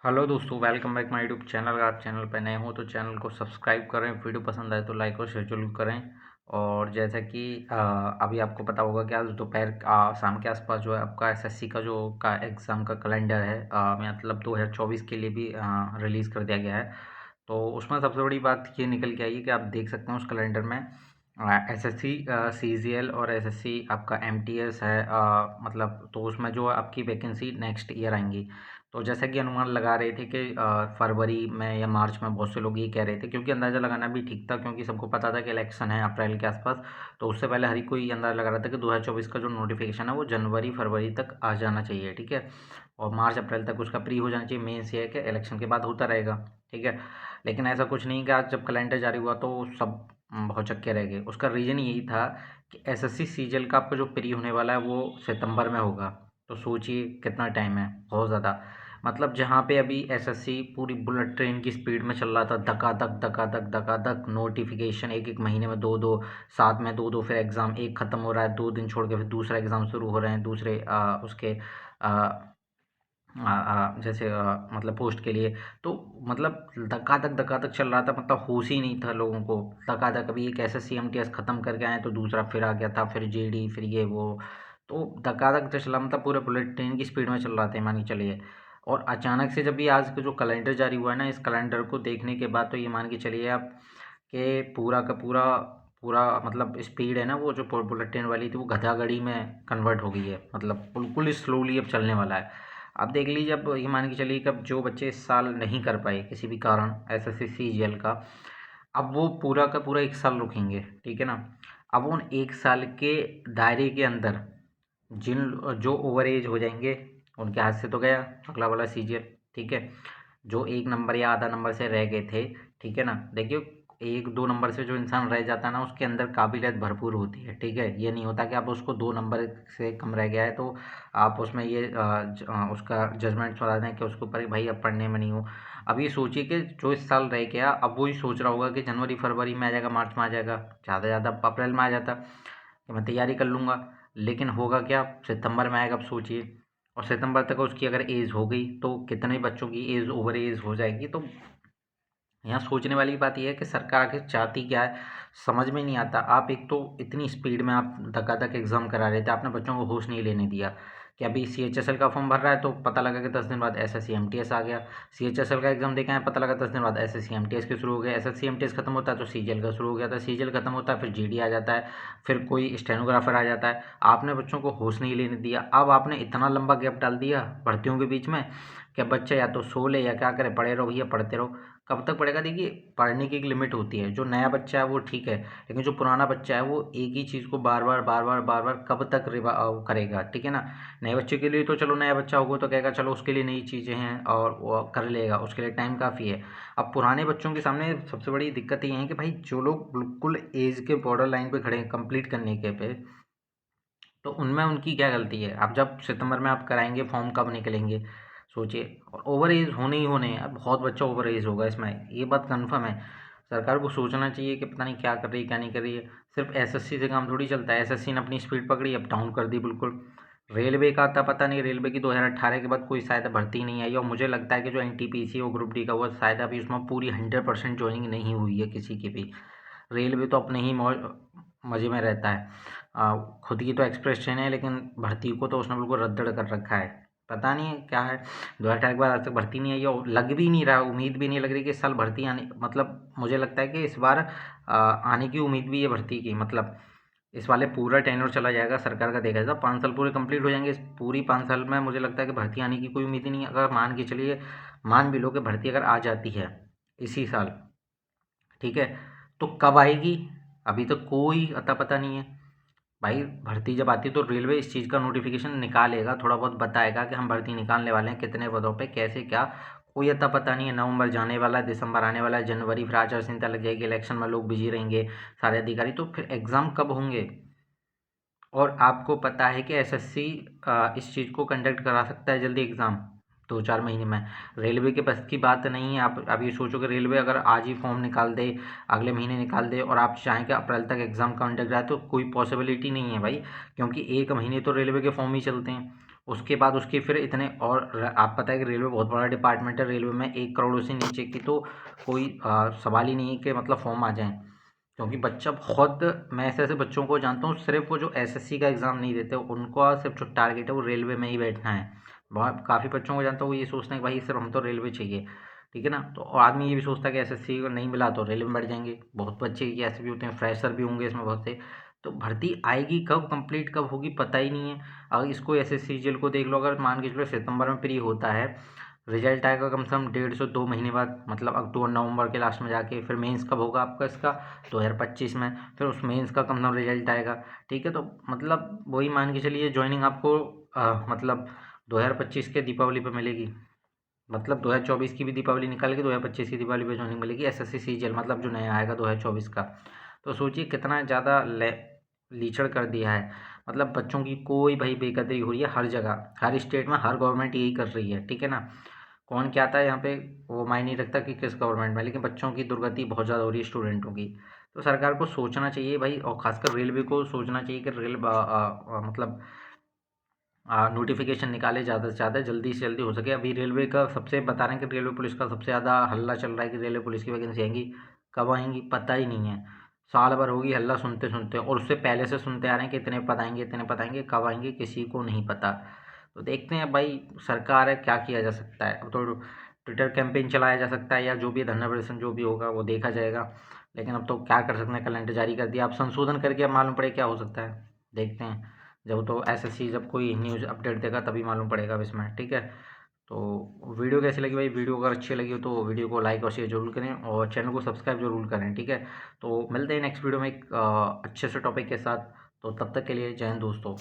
Hello दोस्तों, welcome back my YouTube channel. अगर आप चैनल पर नए हो तो चैनल को सब्सक्राइब करें, वीडियो पसंद आए तो लाइक और शेयर जरूर करें। और जैसा कि अभी आपको पता होगा कि आज दोपहर शाम के आसपास जो है आपका एसएससी का जो का एग्ज़ाम का कैलेंडर है, मतलब 2024 के लिए भी रिलीज़ कर दिया गया है। तो उसमें सबसे बड़ी बात ये निकल के आई है कि आप देख सकते हैं उस कैलेंडर में एसएससी सीजीएल और एसएससी आपका एमटीएस है, मतलब तो उसमें जो आपकी वैकेंसी नेक्स्ट ईयर आएंगी। तो जैसा कि अनुमान लगा रहे थे कि फरवरी में या मार्च में, बहुत से लोग ये कह रहे थे, क्योंकि अंदाज़ा लगाना भी ठीक था क्योंकि सबको पता था कि इलेक्शन है अप्रैल के आसपास। तो उससे पहले हर कोई अंदाज़ा लगा रहा था कि 2024 का जो नोटिफिकेशन है वो जनवरी फरवरी तक आ जाना चाहिए, ठीक है। और मार्च अप्रैल तक उसका प्री हो जाना चाहिए। मेंस ये है कि इलेक्शन के बाद होता रहेगा, ठीक है। लेकिन ऐसा कुछ नहीं कि आज जब कैलेंडर जारी हुआ तो सब भौचक्के रह गए। उसका रीज़न यही था कि एसएससी सीजीएल का आपका जो प्री होने वाला है वो सितंबर में होगा। तो सोचिए कितना टाइम है, बहुत ज़्यादा। मतलब जहाँ पे अभी एसएससी पूरी बुलेट ट्रेन की स्पीड में चल रहा था, धकाधक धकाधक धकाधक नोटिफिकेशन, एक एक महीने में दो दो, साथ में दो दो, फिर एग्ज़ाम एक ख़त्म हो रहा है, 2 दिन छोड़ के फिर दूसरा एग्ज़ाम शुरू हो रहे हैं, दूसरे उसके जैसे मतलब पोस्ट के लिए। तो मतलब धकाधक धकाधक चल रहा था, मतलब होश ही नहीं था लोगों को। धकाधक अभी एक एसएससी एमटीएस ख़त्म करके आए तो दूसरा फिर आ गया था, फिर जेडी, फिर ये वो। तो धकाधक तो चला, मतलब पूरे बुलेट ट्रेन की स्पीड में चल रहा था, मान के चलिए। और अचानक से जब ये आज का जो कैलेंडर जारी हुआ है ना, इस कैलेंडर को देखने के बाद तो ये मान के चलिए आप कि पूरा का पूरा पूरा मतलब स्पीड है ना, वो जो बुलेट ट्रेन वाली थी वो गधा गाड़ी में कन्वर्ट हो गई है। मतलब बिल्कुल स्लोली अब चलने वाला है। आप देख लीजिए, अब ये मान के चलिए कि अब जो बच्चे इस साल नहीं कर पाए किसी भी कारण एसएससी सीजीएल का, अब वो पूरा का पूरा 1 साल रुकेंगे, ठीक है ना। अब उन 1 साल के दायरे के अंदर जिन जो ओवर एज हो जाएंगे उनके हाथ से तो गया अगला वाला सीजीएल, ठीक है। जो 1 नंबर या आधा नंबर से रह गए थे, ठीक है ना। देखिए, 1-2 नंबर से जो इंसान रह जाता है ना, उसके अंदर काबिलियत भरपूर होती है, ठीक है। ये नहीं होता कि आप उसको 2 नंबर से कम रह गया है तो आप उसमें ये उसका जजमेंट सुना दें कि उसके ऊपर कि भाई अब पढ़ने में नहीं हो। अब ये सोचिए कि जो इस साल रह गया, अब वो ही सोच रहा होगा कि जनवरी फरवरी में आ जाएगा, मार्च में आ जाएगा, ज़्यादा से ज़्यादा अप्रैल में आ जाता कि मैं तैयारी कर लूँगा। लेकिन होगा क्या, सितंबर में आएगा। अब सोचिए, और सितंबर तक उसकी अगर एज हो गई तो कितने बच्चों की एज ओवर एज हो जाएगी। तो यहाँ सोचने वाली बात यह है कि सरकार आखिर चाहती क्या है, समझ में नहीं आता। आप एक तो इतनी स्पीड में आप धकाधक एग्जाम करा रहे थे, आपने बच्चों को होश नहीं लेने दिया कि अभी सीएचएसएल का फॉर्म भर रहा है तो पता लगा कि 10 दिन बाद एसएससी एमटीएस आ गया। सीएचएसएल का एग्जाम देके आए, पता लगा 10 दिन बाद एसएससी एमटीएस के शुरू हो गया। एसएससी एमटीएस खत्म होता है तो सीजीएल का शुरू हो गया था, सीजीएल खत्म होता है फिर जीडी आ जाता है, फिर कोई स्टेनोग्राफर आ जाता है। आपने बच्चों को होश नहीं लेने दिया। अब आपने इतना लंबा गैप डाल दिया भर्तियों के बीच में कि बच्चे या तो सो ले या क्या करे, पढ़े रहो भैया, पढ़ते रहो। कब तक पढ़ेगा? देखिए, पढ़ने की एक लिमिट होती है। जो नया बच्चा है वो ठीक है, लेकिन जो पुराना बच्चा है वो एक ही चीज़ को बार बार बार बार बार बार कब तक करेगा, ठीक है ना। नए बच्चे के लिए तो चलो, नया बच्चा होगा तो कहेगा चलो उसके लिए नई चीज़ें हैं और वो कर लेगा, उसके लिए टाइम काफ़ी है। अब पुराने बच्चों के सामने सबसे बड़ी दिक्कत ये है कि भाई जो लोग बिल्कुल एज के बॉर्डर लाइन पे खड़े हैं कंप्लीट करने के पे, तो उनमें उनकी क्या गलती है? आप जब सितंबर में आप कराएंगे, फॉर्म कब निकलेंगे सोचिए। और ओवर एज होने ही होने हैं, अब बहुत बच्चा ओवर एज होगा इसमें, ये बात कन्फर्म है। सरकार को सोचना चाहिए कि पता नहीं क्या कर रही है क्या नहीं कर रही है। सिर्फ एसएससी से काम थोड़ी चलता है। एसएससी ने अपनी स्पीड पकड़ी, अब डाउन कर दी बिल्कुल। रेलवे का आता पता नहीं, रेलवे की 2018 के बाद कोई शायद भर्ती नहीं आई, और मुझे लगता है कि जो एनटीपीसी और ग्रुप डी का हुआ शायद अभी उसमें पूरी 100% ज्वाइनिंग नहीं हुई है किसी की भी। रेलवे तो अपने ही मौज मज़े में रहता है। खुद की तो एक्सप्रेस ट्रेन है, लेकिन भर्ती को तो उसने बिल्कुल रद्द कर रखा है। पता नहीं क्या है, 2018 के बाद आज तक भर्ती नहीं आई है, और लग भी नहीं रहा, उम्मीद भी नहीं लग रही कि इस साल भर्ती आने, मतलब मुझे लगता है कि इस बार आने की उम्मीद भी है भर्ती की। मतलब इस वाले पूरा टेन्योर चला जाएगा सरकार का, देखा जाए 5 साल पूरे कंप्लीट हो जाएंगे। इस पूरी 5 साल में मुझे लगता है कि भर्ती आने की कोई उम्मीद ही नहीं है। अगर मान के चलिए, मान भी लो कि भर्ती अगर आ जाती है इसी साल, ठीक है, तो कब आएगी अभी तक कोई अता पता नहीं है। भाई भर्ती जब आती है तो रेलवे इस चीज़ का नोटिफिकेशन निकालेगा, थोड़ा बहुत बताएगा कि हम भर्ती निकालने वाले हैं, कितने पदों पे, कैसे क्या। कोई अता पता नहीं है। नवंबर जाने वाला है, दिसंबर आने वाला है, जनवरी फिर आचार संहिता लग जाएगी, इलेक्शन में लोग बिजी रहेंगे सारे अधिकारी, तो फिर एग्ज़ाम कब होंगे? और आपको पता है कि एसएससी इस चीज़ को कंडक्ट करा सकता है जल्दी एग्ज़ाम, 2-4 महीने में। रेलवे के बस की बात नहीं है। आप ये सोचो कि रेलवे अगर आज ही फॉर्म निकाल दे, अगले महीने निकाल दे, और आप चाहें कि अप्रैल तक एग्ज़ाम कंडक्ट कराए, तो कोई पॉसिबिलिटी नहीं है भाई, क्योंकि 1 महीने तो रेलवे के फॉर्म ही चलते हैं। उसके बाद उसके फिर इतने और आप पता है कि रेलवे बहुत बड़ा डिपार्टमेंट है, रेलवे में 1 करोड़ से नीचे की तो कोई सवाल ही नहीं है कि मतलब फॉर्म आ जाएँ। क्योंकि बच्चा खुद मैं ऐसे-ऐसे बच्चों को जानता हूँ सिर्फ़ वो जो एसएससी का एग्ज़ाम नहीं देते, उनका सिर्फ़ जो टारगेट है वो रेलवे में ही बैठना है। बहुत काफ़ी बच्चों को जानता हूँ वो ये सोचते हैं कि भाई सिर्फ़ हम तो रेलवे चाहिए, ठीक है ना? तो और आदमी ये भी सोचता है कि एसएससी को नहीं मिला तो रेलवे में बैठ जाएँगे। बहुत बच्चे ये ऐसे भी होते हैं, फ्रेशर भी होंगे इसमें बहुत से। तो भर्ती आएगी कब, कंप्लीट कब होगी पता ही नहीं है। अगर इसको एसएससी सीजीएल को देख लो, अगर मान के चलो सितंबर में प्री होता है, रिजल्ट आएगा कम से कम 1.5 से 2 महीने बाद, मतलब अक्टूबर नवंबर के लास्ट में जाके। फिर मेंस कब होगा आपका इसका, 2025 में। फिर उस मेंस का कम से कम रिजल्ट आएगा, ठीक है। तो मतलब वही मान के चलिए जॉइनिंग आपको मतलब 2025 के दीपावली पे मिलेगी। मतलब 2024 की भी दीपावली निकाल के 2025 की दीपावली पे जॉइनिंग मिलेगी एसएससी सीजीएल, मतलब जो नया आएगा 2024 का। तो सोचिए कितना ज़्यादा लीचड़ कर दिया है। मतलब बच्चों की कोई भाई बेकदरी हो रही है हर जगह, हर स्टेट में हर गवर्नमेंट यही कर रही है, ठीक है ना। कौन क्या आता है यहाँ पे वो मायने नहीं रखता कि किस गवर्नमेंट में, लेकिन बच्चों की दुर्गति बहुत ज़्यादा हो रही है स्टूडेंटों की। तो सरकार को सोचना चाहिए भाई, और खासकर रेलवे को सोचना चाहिए कि मतलब नोटिफिकेशन निकाले ज़्यादा से ज़्यादा, जल्दी से जल्दी हो सके। अभी रेलवे का सबसे बता रहे हैं कि रेलवे पुलिस का सबसे ज़्यादा हल्ला चल रहा है कि रेलवे पुलिस की वैकेंसी आएंगी, कब आएंगी पता ही नहीं है। साल भर होगी हल्ला सुनते सुनते, और उससे पहले से सुनते आ रहे हैं कि इतने पद आएंगे, इतने पद आएंगे, कब आएंगे किसी को नहीं पता। तो देखते हैं भाई, सरकार है क्या किया जा सकता है। अब तो ट्विटर कैंपेन चलाया जा सकता है, या जो भी धरना प्रदर्शन जो भी होगा वो देखा जाएगा। लेकिन अब तो क्या कर सकते हैं, कैलेंडर जारी कर दिया, अब संशोधन करके अब मालूम पड़े क्या हो सकता है, देखते हैं। जब तो एसएससी जब कोई न्यूज़ अपडेट देगा तभी मालूम पड़ेगा अब इसमें, ठीक है। तो वीडियो कैसी लगी भाई, वीडियो अगर अच्छी लगी हो तो वीडियो को लाइक और शेयर जरूर करें, और चैनल को सब्सक्राइब जरूर करें, ठीक है। तो मिलते हैं नेक्स्ट वीडियो में एक अच्छे से टॉपिक के साथ। तो तब तक के लिए जय हिंद दोस्तों।